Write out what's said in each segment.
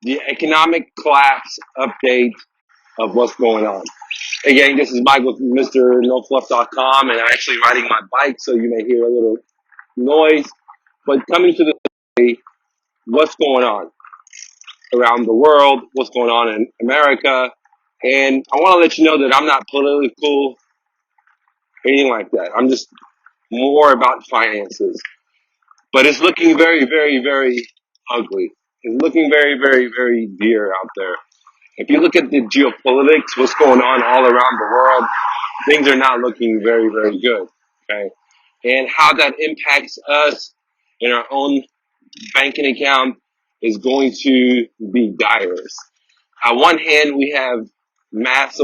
the economic collapse update of what's going on. Again, this is Michael from MrNoFluff.com, and I'm actually riding my bike, so you may hear a little noise. But coming to the what's going on around the world, what's going on in America, and I want to let you know that I'm not political or anything like that. I'm just more about finances. But it's looking very, very, very ugly. It's looking very, very, very dear out there. If you look at the geopolitics, what's going on all around the world, things are not looking very, very good. Okay. And how that impacts us in our own banking account is going to be dire. On one hand, we have mass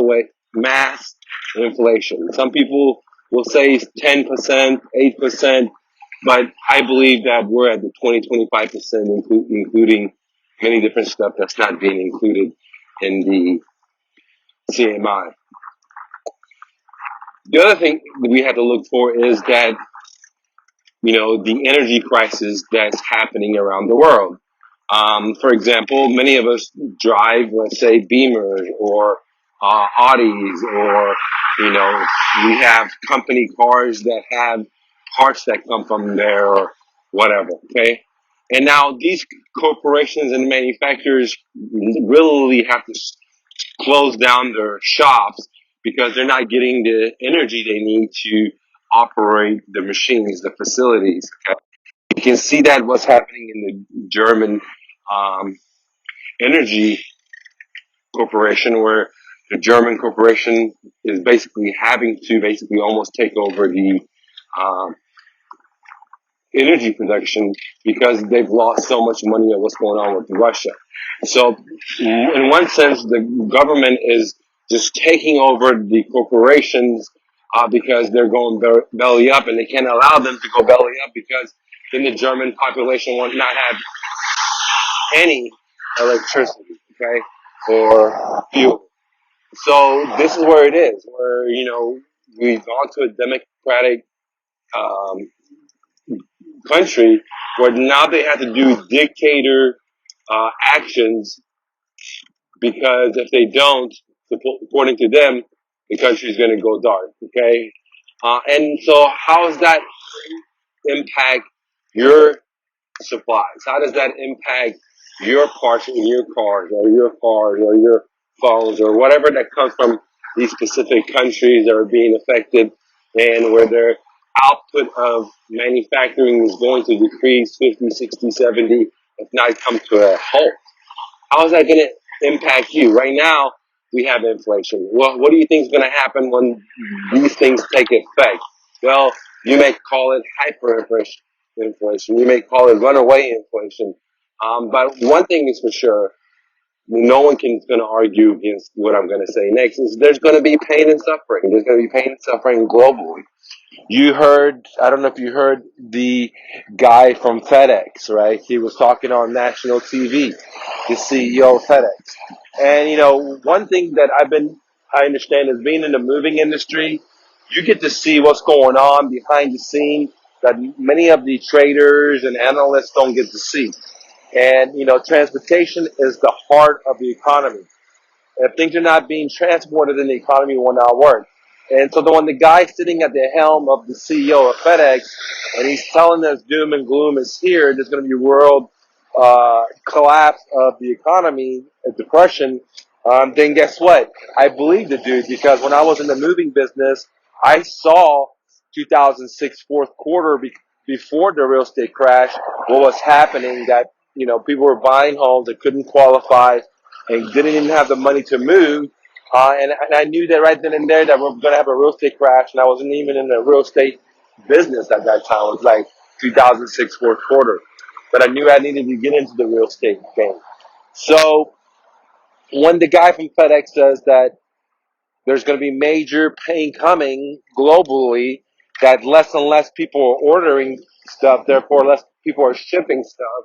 inflation. Some people will say 10%, 8%, but I believe that we're at the 20-25%, including many different stuff that's not being included in the CMI. The other thing that we have to look for is that, the energy crisis that's happening around the world. For example, many of us drive, let's say, Beamers or Audis, or, we have company cars that have parts that come from there or whatever, okay? And now these corporations and manufacturers really have to close down their shops because they're not getting the energy they need to operate the machines, the facilities. Okay? You can see that what's happening in the German um, energy corporation, where the German corporation is basically having to basically almost take over the um, energy production because they've lost so much money of what's going on with Russia. So, in one sense, the government is just taking over the corporations because they're going belly up, and they can't allow them to go belly up because then the German population will not have any electricity, okay, or fuel. So this is where it is, where we've gone to a democratic um, country where now they have to do dictator actions because if they don't, according to them, the country is going to go dark. Okay, and so how does that impact your supplies? How does that impact your parts in your cars or your phones or whatever that comes from these specific countries that are being affected and where their output of manufacturing is going to decrease 50, 60, 70, if not come to a halt? How is that going to impact you? Right now, we have inflation. Well, what do you think is going to happen when these things take effect? Well, you may call it hyperinflation. You may call it runaway inflation. But one thing is for sure, no one can going to argue against what I'm going to say next. Is there's going to be pain and suffering. There's going to be pain and suffering globally. You heard, I don't know if you heard the guy from FedEx, right? He was talking on national TV, the CEO of FedEx. And, one thing that I understand is being in the moving industry, you get to see what's going on behind the scene that many of the traders and analysts don't get to see. And, transportation is the heart of the economy. If things are not being transported, then the economy will not work. And so when the guy sitting at the helm of the CEO of FedEx, and he's telling us doom and gloom is here, there's going to be world collapse of the economy, a depression, then guess what? I believe the dude because when I was in the moving business, I saw 2006 fourth quarter before the real estate crash, what was happening that, people were buying homes that couldn't qualify and didn't even have the money to move. And I knew that right then and there that we're going to have a real estate crash, and I wasn't even in the real estate business at that time. It was like 2006 fourth quarter. But I knew I needed to get into the real estate game. So when the guy from FedEx says that there's going to be major pain coming globally, that less and less people are ordering stuff, therefore less people are shipping stuff,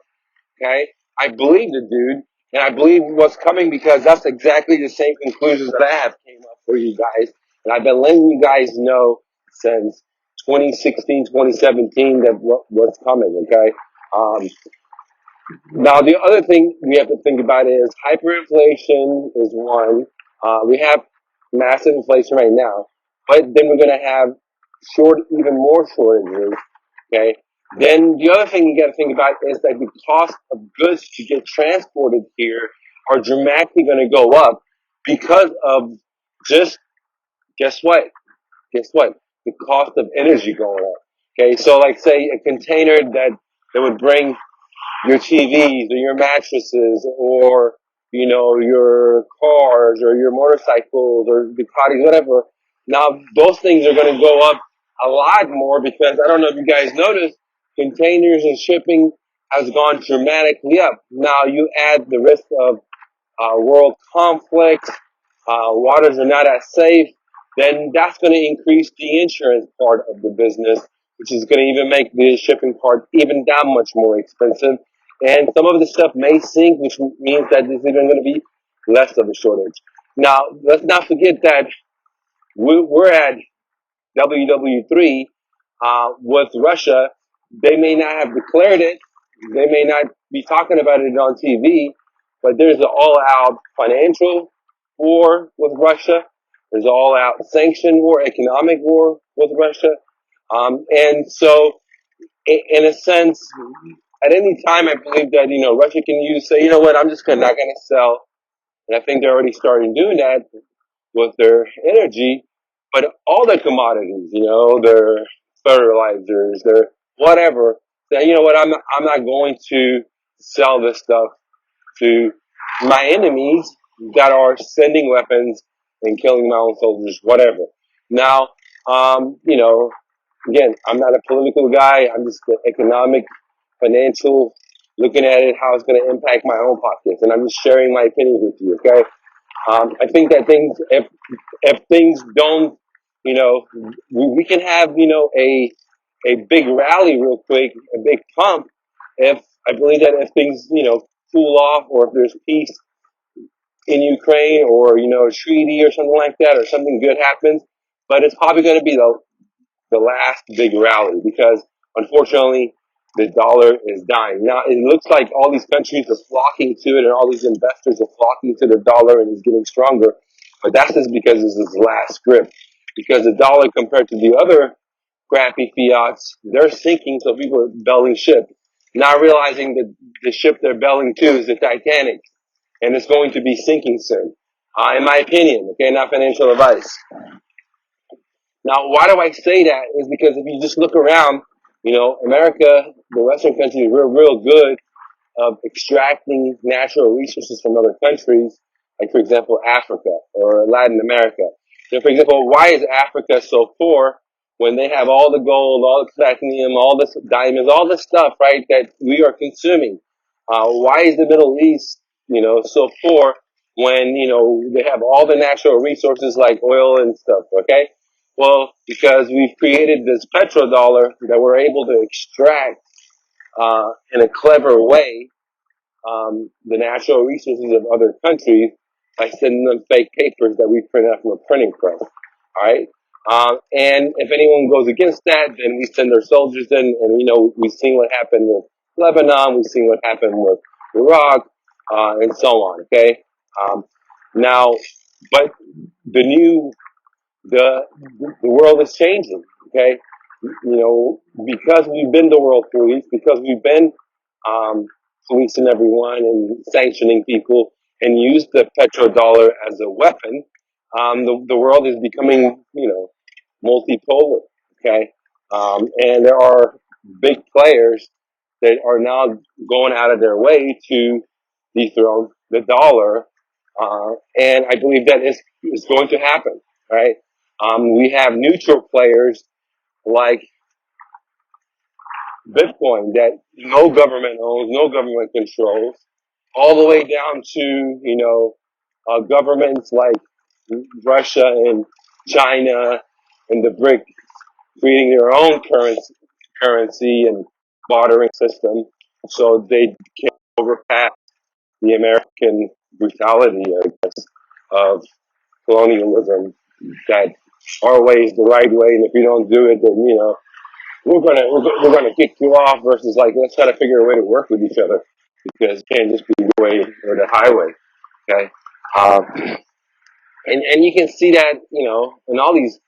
okay? I believe the dude, and I believe what's coming because that's exactly the same conclusions that I have came up for you guys. And I've been letting you guys know since 2016, 2017 that what's coming, okay? Now, the other thing we have to think about is hyperinflation is one. We have massive inflation right now, but then we're going to have even more shortages. Okay. Then the other thing you got to think about is that the cost of goods to get transported here are dramatically going to go up because of just guess what? Guess what? The cost of energy going up. Okay. So, like, say a container that would bring your TVs or your mattresses or, your cars or your motorcycles or Ducatis, whatever. Now, those things are going to go up a lot more because I don't know if you guys noticed, containers and shipping has gone dramatically up. Now, you add the risk of world conflicts, waters are not as safe, then that's going to increase the insurance part of the business, which is going to even make the shipping part even that much more expensive. And some of the stuff may sink, which means that there's even going to be less of a shortage. Now, let's not forget that we're at WW3 with Russia. They may not have declared it. They may not be talking about it on TV, but there's an all-out financial war with Russia. There's an all-out sanction war, economic war with Russia. And so, in a sense, at any time, I believe that, Russia can say, you know what, I'm just not going to sell. And I think they're already starting doing that with their energy, but all the commodities, their fertilizers, their whatever. That you know what, I'm not going to sell this stuff to my enemies that are sending weapons and killing my own soldiers, whatever. Now, again, I'm not a political guy. I'm just the economic, financial, looking at it, how it's going to impact my own pockets, and I'm just sharing my opinions with you. Okay. I think that if things don't, we can have, a big rally real quick, a big pump. If I believe that if things, cool off, or if there's peace in Ukraine, or a treaty or something like that, or something good happens, but it's probably going to be the last big rally because unfortunately the dollar is dying. Now it looks like all these countries are flocking to it and all these investors are flocking to the dollar and it's getting stronger. But that's just because it's this last grip. Because the dollar compared to the other crappy fiats, they're sinking, so people are belling ship. Not realizing that the ship they're belling to is the Titanic and it's going to be sinking soon. In my opinion, okay, not financial advice. Now, why do I say that? Is because if you just look around, America, the Western countries, we're real good of extracting natural resources from other countries, like, for example, Africa or Latin America. So, for example, why is Africa so poor when they have all the gold, all the platinum, all the diamonds, all the stuff, right, that we are consuming? Why is the Middle East, so poor when, they have all the natural resources like oil and stuff, okay? Well, because we've created this petrodollar that we're able to extract in a clever way the natural resources of other countries by sending them fake papers that we print out from a printing press. All right. And if anyone goes against that, then we send our soldiers in, and we've seen what happened with Lebanon, we've seen what happened with Iraq, and so on. Okay. Now, but the new the world is changing. Okay, because we've been the world police, because we've been policing everyone and sanctioning people and used the petrodollar as a weapon. The world is becoming, multipolar. Okay, and there are big players that are now going out of their way to dethrone the dollar, and I believe that is going to happen. Right. We have neutral players like Bitcoin that no government owns, no government controls, all the way down to, governments like Russia and China and the BRIC creating their own currency and bartering system so they can overpass the American brutality, I guess, of colonialism, that our way is the right way, and if you don't do it, then we're gonna kick you off. Versus like, let's try to figure a way to work with each other. because you can't just be the way or the highway. Okay, um, and you can see that in all these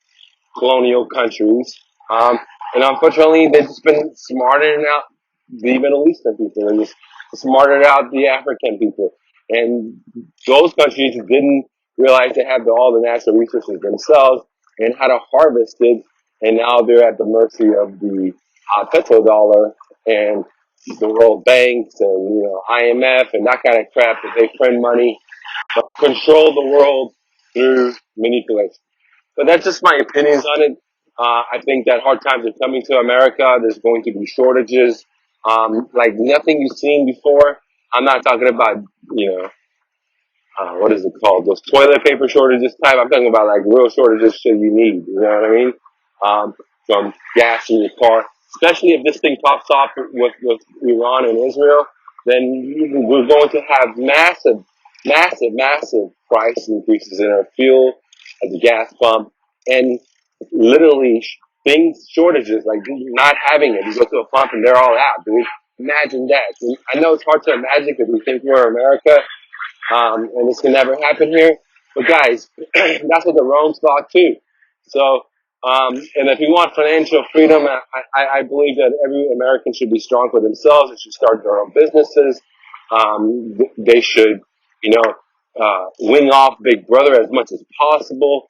colonial countries. Um, and unfortunately, they've just been smartering out the Middle Eastern people and just smartered out the African people. And those countries didn't realize they have all the natural resources themselves and how to harvest it. And now they're at the mercy of the petrodollar and the World Banks and IMF and that kind of crap that they print money, control the world through manipulation. But that's just my opinions on it. I think that hard times are coming to America. There's going to be shortages, like nothing you've seen before. I'm not talking about, what is it called? Those toilet paper shortages type. I'm talking about like real shortages shit you need. You know what I mean? From gas in your car, especially if this thing pops off with Iran and Israel, then we're going to have massive price increases in our fuel at the gas pump and literally shortages, like not having it. You go to a pump and they're all out, dude. Imagine that. I know it's hard to imagine because we think we're America, and this can never happen here. But guys, that's what the Romans thought too. So, and if we want financial freedom, I believe that every American should be strong for themselves. They should start their own businesses. They should, wing off Big Brother as much as possible.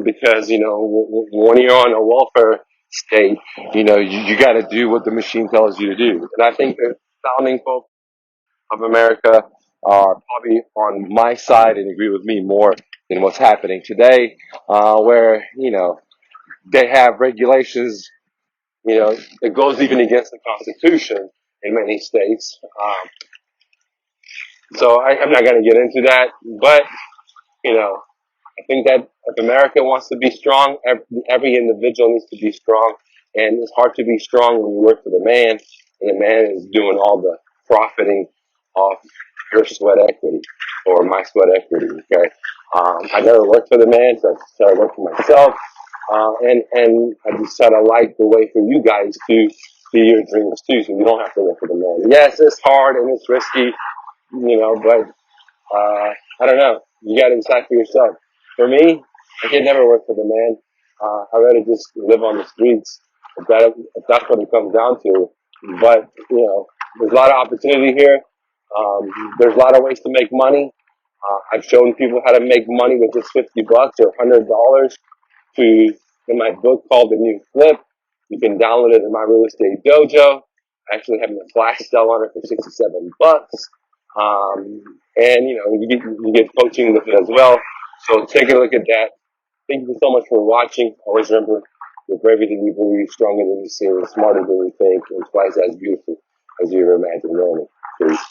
Because, when you're on a welfare state, you got to do what the machine tells you to do. And I think the founding folks of America are probably on my side and agree with me more than what's happening today, where, they have regulations, that goes even against the Constitution in many states. So I'm not going to get into that, but, I think that if America wants to be strong, every individual needs to be strong. And it's hard to be strong when you work for the man, and the man is doing all the profiting off your sweat equity or my sweat equity. Okay, I never worked for the man, so I started working for myself, and I just sort of like the way for you guys to be your dreams too, so you don't have to work for the man. Yes, it's hard and it's risky, but I don't know. You got to decide for yourself. For me, I could never work for the man. I'd rather just live on the streets if that's what it comes down to. But, there's a lot of opportunity here. There's a lot of ways to make money. I've shown people how to make money with just $50 or $100 to, in my book called The New Flip. You can download it in my real estate dojo. I actually have a flash sale on it for $67. And you get coaching with it as well. So take a look at that. Thank you so much for watching. Always remember, you're braver than you believe, stronger than you seem, smarter than you think, and twice as beautiful as you ever imagined. Peace.